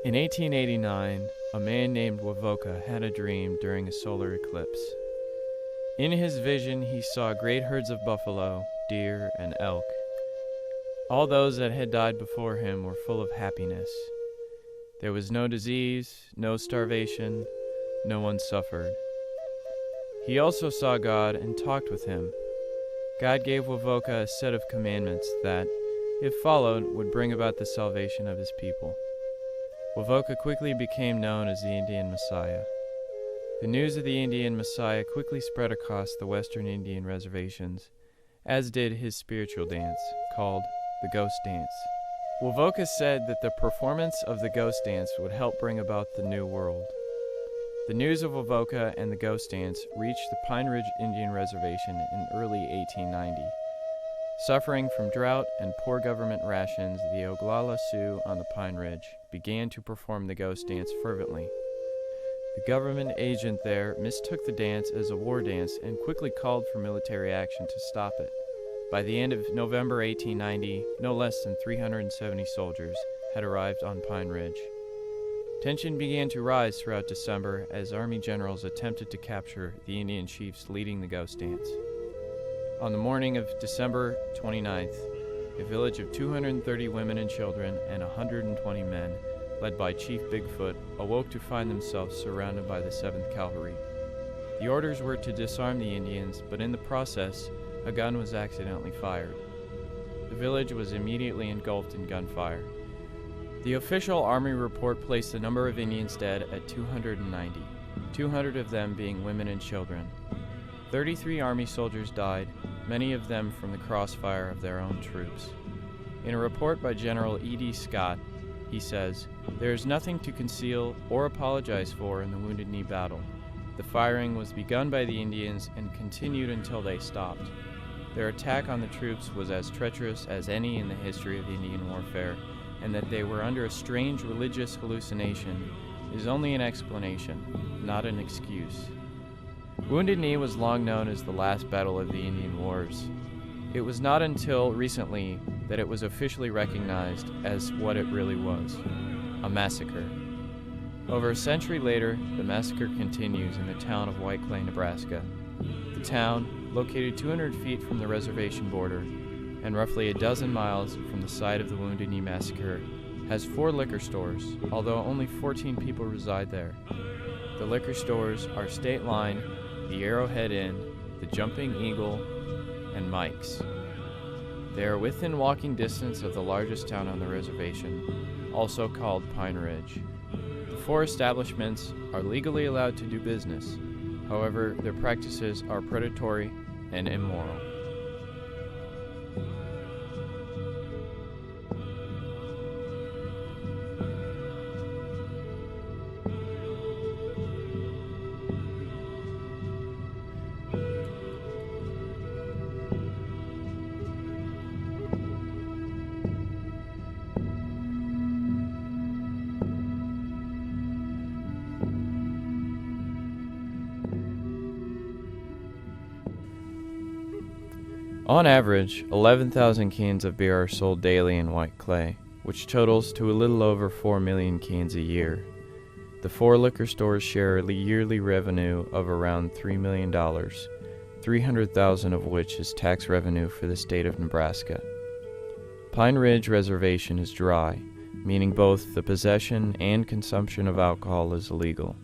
In 1889, a man named Wovoka had a dream during a solar eclipse. In his vision, he saw great herds of buffalo, deer, and elk. All those that had died before him were full of happiness. There was no disease, no starvation, no one suffered. He also saw God and talked with him. God gave Wovoka a set of commandments that, if followed, would bring about the salvation of his people. Wovoka quickly became known as the Indian Messiah. The news of the Indian Messiah quickly spread across the western Indian reservations, as did his spiritual dance, called the Ghost Dance. Wovoka said that the performance of the Ghost Dance would help bring about the New World. The news of Wovoka and the Ghost Dance reached the Pine Ridge Indian Reservation in early 1890. Suffering from drought and poor government rations, the Oglala Sioux on the Pine Ridge began to perform the Ghost Dance fervently. The government agent there mistook the dance as a war dance and quickly called for military action to stop it. By the end of November 1890, no less than 370 soldiers had arrived on Pine Ridge. Tension began to rise throughout December as Army generals attempted to capture the Indian chiefs leading the Ghost Dance. On the morning of December 29th, a village of 230 women and children and 120 men, led by Chief Bigfoot, awoke to find themselves surrounded by the 7th Cavalry. The orders were to disarm the Indians, but in the process, a gun was accidentally fired. The village was immediately engulfed in gunfire. The official Army report placed the number of Indians dead at 290, 200 of them being women and children. 33 Army soldiers died, many of them from the crossfire of their own troops. In a report by General E.D. Scott, he says, "There is nothing to conceal or apologize for in the Wounded Knee battle. The firing was begun by the Indians and continued until they stopped. Their attack on the troops was as treacherous as any in the history of Indian warfare, and that they were under a strange religious hallucination is only an explanation, not an excuse." Wounded Knee was long known as the last battle of the Indian Wars. It was not until recently that it was officially recognized as what it really was, a massacre. Over a century later, the massacre continues in the town of Whiteclay, Nebraska. The town, located 200 feet from the reservation border and roughly a dozen miles from the site of the Wounded Knee Massacre, has 4 liquor stores, although only 14 people reside there. The liquor stores are State Line, the Arrowhead Inn, the Jumping Eagle, and Mike's. They are within walking distance of the largest town on the reservation, also called Pine Ridge. The 4 establishments are legally allowed to do business. However, their practices are predatory and immoral. On average, 11,000 cans of beer are sold daily in Whiteclay, which totals to a little over 4 million cans a year. The 4 liquor stores share a yearly revenue of around $3 million, 300,000 of which is tax revenue for the state of Nebraska. Pine Ridge Reservation is dry, meaning both the possession and consumption of alcohol is illegal.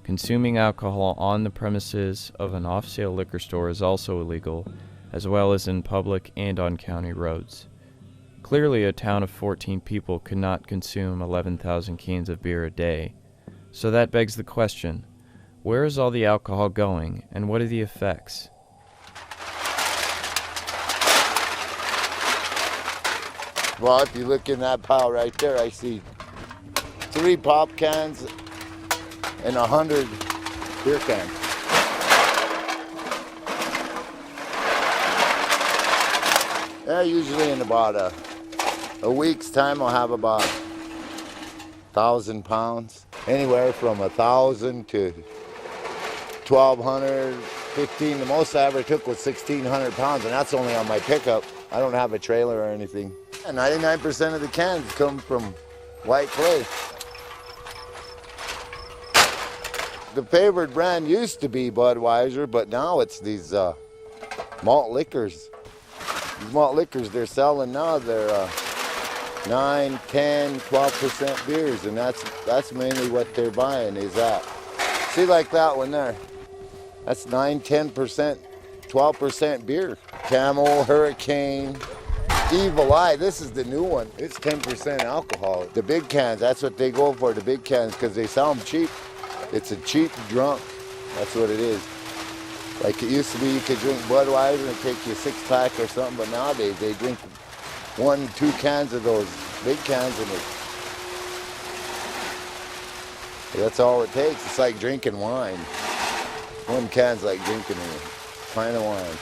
Consuming alcohol on the premises of an off-sale liquor store is also illegal, as well as in public and on county roads. Clearly, a town of 14 people could not consume 11,000 cans of beer a day. So that begs the question, where is all the alcohol going, and what are the effects? Well, if you look in that pile right there, I see 3 pop cans and 100 beer cans. Usually in about a week's time, I'll have about 1,000 pounds. Anywhere from 1,000 to 1,200, 15. The most I ever took was 1,600 pounds, and that's only on my pickup. I don't have a trailer or anything. And 99% of the cans come from Whiteclay. the favored brand used to be Budweiser, but now it's these malt liquors. These malt liquors they're selling now, they're 9, 10, 12% beers, and that's mainly what they're buying is that. See, like that one there. That's 9, 10%, 12% beer. Camel, Hurricane, Evil Eye. This is the new one. It's 10% alcohol. The big cans, that's what they go for, the big cans, because they sound cheap. It's a cheap drunk. That's what it is. Like it used to be, you could drink Budweiser and take you a 6-pack or something, but nowadays they drink 1, 2 cans of those big cans, and that's all it takes. It's like drinking wine. 1 can's like drinking a pint of wine.